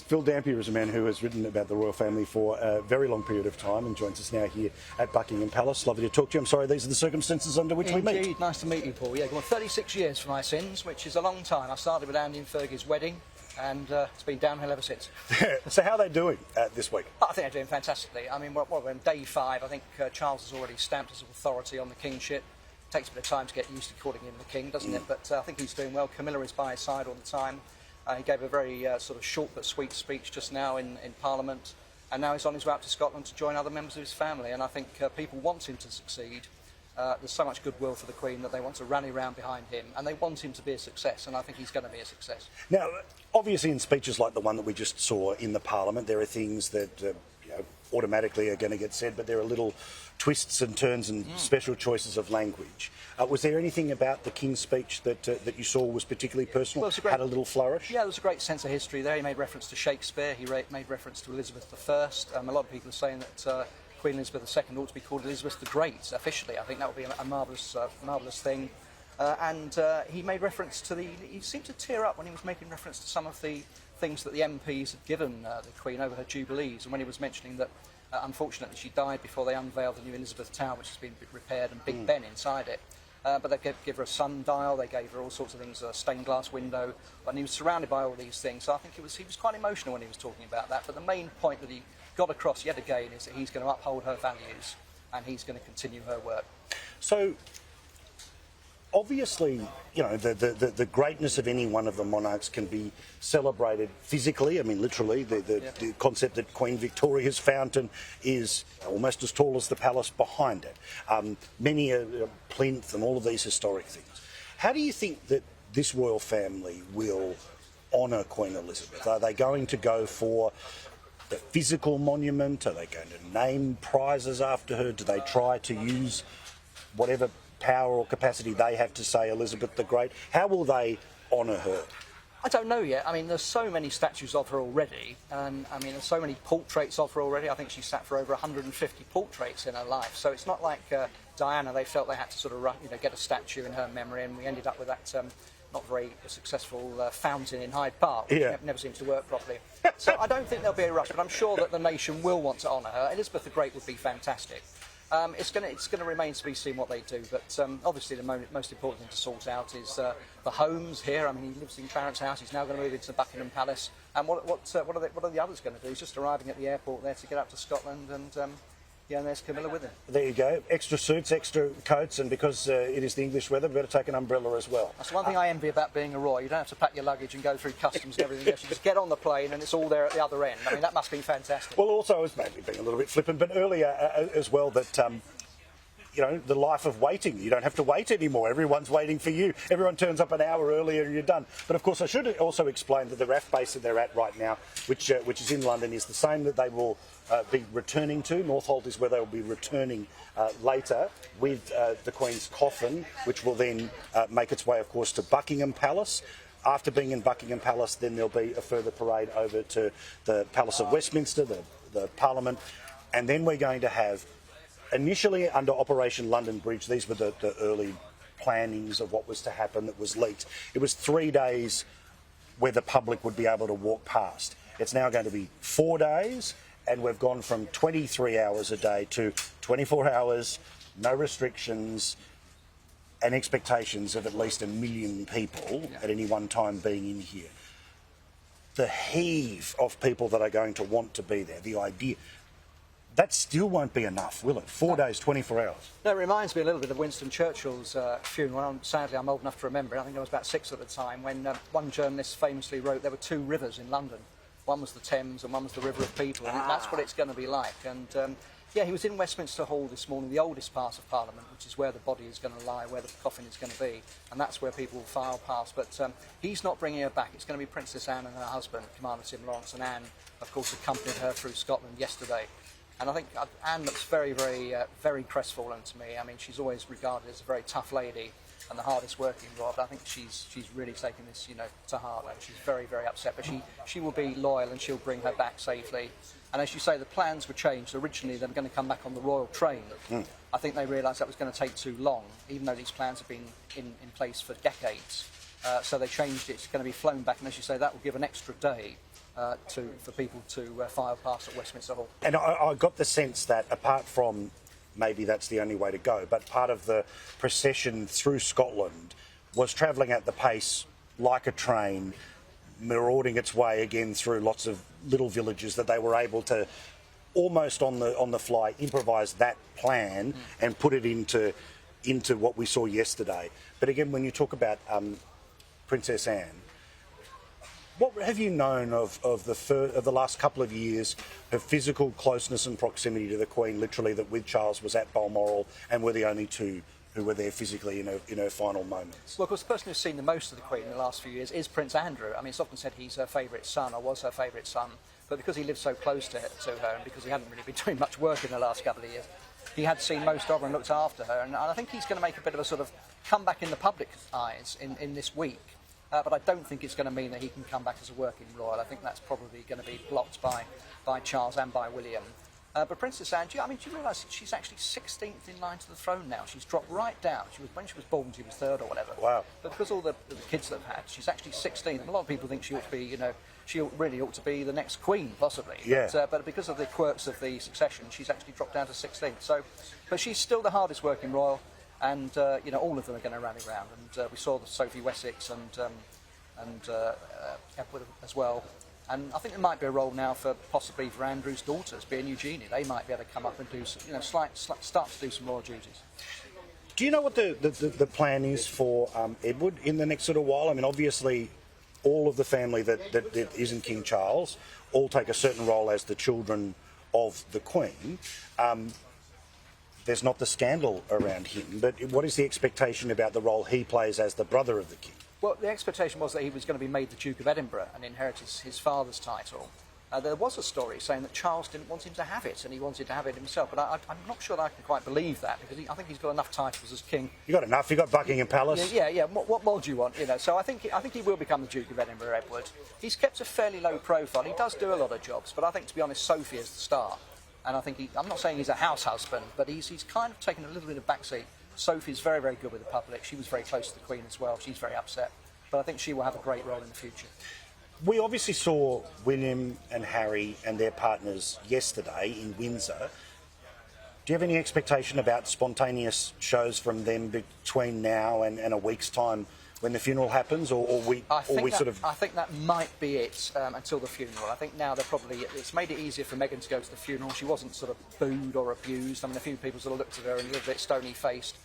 Phil Dampier is a man who has written about the royal family for a very long period of time and joins us now here at Buckingham Palace. Lovely to talk to you. I'm sorry, these are the circumstances under which we meet. Indeed, nice to meet you, Paul. Yeah, 36 years for my sins, which is a long time. I started with Andy and Fergie's wedding, and it's been downhill ever since. So how are they doing this week? I think they're doing fantastically. I mean, we're on day 5. I think Charles has already stamped his authority on the kingship. It takes a bit of time to get used to calling him the king, doesn't it? But I think he's doing well. Camilla is by his side all the time. He gave a very sort of short but sweet speech just now in Parliament, and now he's on his way up to Scotland to join other members of his family, and I think people want him to succeed. There's so much goodwill for the Queen that they want to rally round behind him, and they want him to be a success, and I think he's going to be a success. Now, obviously in speeches like the one that we just saw in the Parliament, there are things that automatically are going to get said, but there are little twists and turns and special choices of language. Was there anything about the King's speech that you saw was particularly personal, had a little flourish? Yeah, there was a great sense of history there. He made reference to Shakespeare, he made reference to Elizabeth I. A lot of people are saying that Queen Elizabeth II ought to be called Elizabeth the Great, officially. I think that would be a marvellous thing. And he made reference to he seemed to tear up when he was making reference to some of the things that the MPs had given the Queen over her Jubilees, and when he was mentioning that unfortunately she died before they unveiled the new Elizabeth Tower, which has been repaired, and Big Ben inside it. But they gave her a sundial, they gave her all sorts of things, a stained glass window, and he was surrounded by all these things. So I think he was quite emotional when he was talking about that. But the main point that he got across yet again is that he's going to uphold her values and he's going to continue her work. So, obviously, the greatness of any one of the monarchs can be celebrated physically. I mean, literally, the concept that Queen Victoria's fountain is almost as tall as the palace behind it. Many a plinth and all of these historic things. How do you think that this royal family will honour Queen Elizabeth? Are they going to go for the physical monument? Are they going to name prizes after her? Do they try to use whatever power or capacity they have to say Elizabeth the Great? How will they honour her? I don't know yet. I mean, there's so many statues of her already, and I mean, there's so many portraits of her already. I think she sat for over 150 portraits in her life. So it's not like Diana. They felt they had to sort of get a statue in her memory, and we ended up with that not very successful fountain in Hyde Park, which never seems to work properly. So I don't think there'll be a rush, but I'm sure that the nation will want to honour her. Elizabeth the Great would be fantastic. It's going to remain to be seen what they do, but obviously the most important thing to sort out is the homes here. I mean, he lives in Clarence House. He's now going to move into Buckingham Palace. And what are the others going to do? He's just arriving at the airport there to get up to Scotland, and and there's Camilla with him. There you go. Extra suits, extra coats, and because it is the English weather, we better take an umbrella as well. That's one thing I envy about being a royal. You don't have to pack your luggage and go through customs and everything else. You just get on the plane and it's all there at the other end. I mean, that must be fantastic. Well, also, I was maybe being a little bit flippant, but earlier as well that the life of waiting. You don't have to wait anymore. Everyone's waiting for you. Everyone turns up an hour earlier and you're done. But of course, I should also explain that the RAF base that they're at right now, which is in London, is the same that they will be returning to. Northolt is where they will be returning later with the Queen's coffin, which will then make its way, of course, to Buckingham Palace. After being in Buckingham Palace, then there'll be a further parade over to the Palace of Westminster, the Parliament, and then we're going to have, initially under Operation London Bridge, these were the early plannings of what was to happen that was leaked. It was 3 days where the public would be able to walk past. It's now going to be 4 days, and we've gone from 23 hours a day to 24 hours, no restrictions, and expectations of at least 1 million people at any one time being in here. The heave of people that are going to want to be there, the idea, that still won't be enough, will it? 4 days, 24 hours. No, it reminds me a little bit of Winston Churchill's funeral. Sadly, I'm old enough to remember it. I think I was about 6 at the time, when one journalist famously wrote there were 2 rivers in London. One was the Thames and one was the River of People, and that's what it's going to be like. And he was in Westminster Hall this morning, the oldest part of Parliament, which is where the body is going to lie, where the coffin is going to be, and that's where people will file past. But he's not bringing her back. It's going to be Princess Anne and her husband, Commander Tim Lawrence, and Anne, of course, accompanied her through Scotland yesterday. And I think Anne looks very, very crestfallen to me. I mean, she's always regarded as a very tough lady and the hardest working rod. I think she's really taken this, to heart, and she's very, very upset. But she will be loyal, and she'll bring her back safely. And as you say, the plans were changed. Originally, they were going to come back on the royal train. I think they realised that was going to take too long, even though these plans have been in place for decades. So they changed it. It's going to be flown back, and as you say, that will give an extra day for people to file past at Westminster Hall. And I got the sense that apart from maybe that's the only way to go, but part of the procession through Scotland was travelling at the pace like a train, marauding its way again through lots of little villages, that they were able to almost on the fly improvise that plan and put it into what we saw yesterday. But again, when you talk about Princess Anne, what have you known of the last couple of years, her physical closeness and proximity to the Queen, literally, that with Charles was at Balmoral and were the only two who were there physically in her final moments? Well, of course, the person who's seen the most of the Queen in the last few years is Prince Andrew. I mean, it's often said he's her favourite son, or was her favourite son, but because he lived so close to her and because he hadn't really been doing much work in the last couple of years, he had seen most of her and looked after her. And I think he's going to make a bit of a sort of comeback in the public's eyes in this week. But I don't think it's going to mean that he can come back as a working royal. I think that's probably going to be blocked by Charles and by William. But Princess Anne, I mean, do you realise she's actually 16th in line to the throne now? She's dropped right down. When she was born, she was third or whatever. Wow. But because all the kids that have had, she's actually 16th. And a lot of people think she ought to be, she really ought to be the next queen, possibly. Yeah. But because of the quirks of the succession, she's actually dropped down to 16th. So, but she's still the hardest working royal, and all of them are going to rally round. And we saw the Sophie Wessex and Edward as well. And I think there might be a role now possibly for Andrew's daughters, being Eugenie. They might be able to come up and do some, start to do some royal duties. Do you know what the plan is for Edward in the next sort of while? I mean, obviously, all of the family that isn't King Charles all take a certain role as the children of the Queen. There's not the scandal around him, but what is the expectation about the role he plays as the brother of the King? Well, the expectation was that he was going to be made the Duke of Edinburgh and inherit his father's title. There was a story saying that Charles didn't want him to have it, and he wanted to have it himself. But I'm not sure that I can quite believe that, because I think he's got enough titles as king. You got enough. You got Buckingham Palace. Yeah. What more do you want? So I think he will become the Duke of Edinburgh, Edward. He's kept a fairly low profile. He does do a lot of jobs, but I think, to be honest, Sophie is the star. And I think I'm not saying he's a house husband, but he's kind of taken a little bit of backseat. Sophie's very, very good with the public. She was very close to the Queen as well. She's very upset. But I think she will have a great role in the future. We obviously saw William and Harry and their partners yesterday in Windsor. Do you have any expectation about spontaneous shows from them between now and a week's time when the funeral happens, I think that might be it until the funeral. I think now it's made it easier for Meghan to go to the funeral. She wasn't sort of booed or abused. I mean, a few people sort of looked at her and a little bit stony-faced.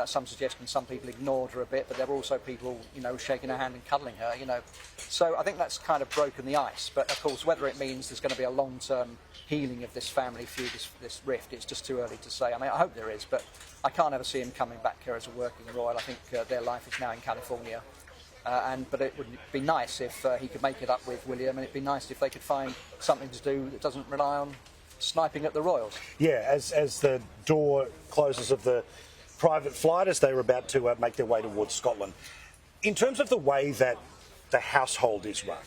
Some suggestion some people ignored her a bit, but there were also people, shaking her hand and cuddling her, So I think that's kind of broken the ice. But of course, whether it means there's going to be a long-term healing of this family feud, this rift, it's just too early to say. I mean, I hope there is, but I can't ever see him coming back here as a working royal. I think their life is now in California. But it would be nice if he could make it up with William, and it'd be nice if they could find something to do that doesn't rely on sniping at the royals. Yeah, as the door closes of the private flight as they were about to make their way towards Scotland. In terms of the way that the household is run,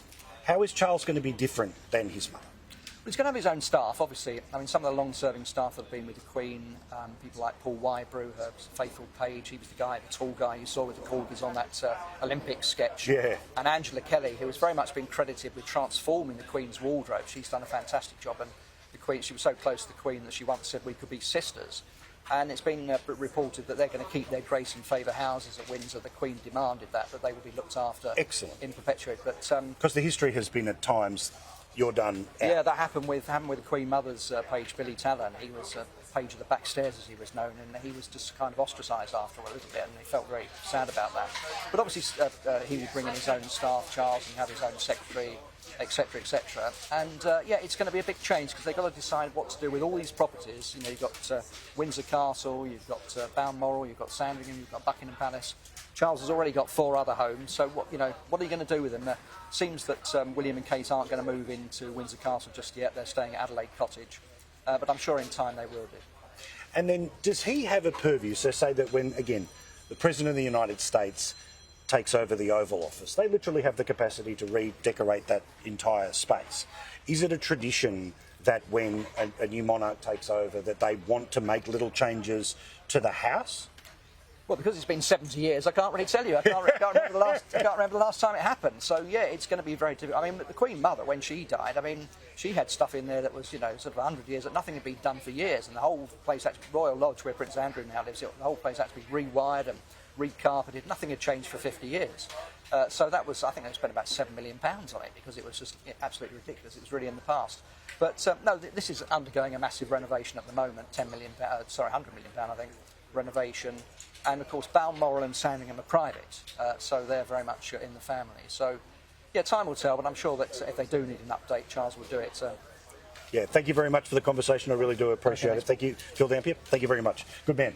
how is Charles going to be different than his mother? Well, he's going to have his own staff, obviously. I mean, some of the long-serving staff that have been with the Queen, people like Paul Wybrew, her faithful page, he was the guy, the tall guy you saw with the corgis on that Olympics sketch. Yeah. And Angela Kelly, who has very much been credited with transforming the Queen's wardrobe. She's done a fantastic job, and the Queen, she was so close to the Queen that she once said we could be sisters. And it's been reported that they're going to keep their grace and favour houses at Windsor. The Queen demanded that they would be looked after. Excellent. In perpetuity. But because the history has been at times, you're done out. Yeah, that happened with the Queen Mother's page, Billy Talon. He was a page of the backstairs, as he was known, and he was just kind of ostracised after a little bit, and he felt very sad about that. But obviously, he will bring in his own staff, Charles, and have his own secretary, etc., etc. And it's going to be a big change because they've got to decide what to do with all these properties. You've got Windsor Castle, you've got Balmoral, you've got Sandringham, you've got Buckingham Palace. Charles has already got 4 other homes, so what are you going to do with them? Seems that William and Kate aren't going to move into Windsor Castle just yet. They're staying at Adelaide Cottage, but I'm sure in time they will do. And then, does he have a purview? So say that when, again, the President of the United States takes over the Oval Office, they literally have the capacity to redecorate that entire space. Is it a tradition that when a new monarch takes over that they want to make little changes to the house? Well, because it's been 70 years, I can't really tell you. I can't remember the last time it happened. So yeah, it's going to be very difficult. I mean, the Queen Mother, when she died, I mean, she had stuff in there that was, you know, sort of 100 years that nothing had been done for years, and the whole place, had to, Royal Lodge, where Prince Andrew now lives, the whole place had to be rewired and recarpeted. Nothing had changed for 50 years. So that was, I think they spent about £7 million on it because it was just absolutely ridiculous. It was really in the past. But no, this is undergoing a massive renovation at the moment. £100 million, I think, renovation. And of course, Balmoral and Sandringham are private, so they're very much in the family. So, yeah, time will tell, but I'm sure that if they do need an update, Charles will do it. Yeah, thank you very much for the conversation. I really do appreciate it. Thank you, Phil Dampier. Thank you very much. Good man.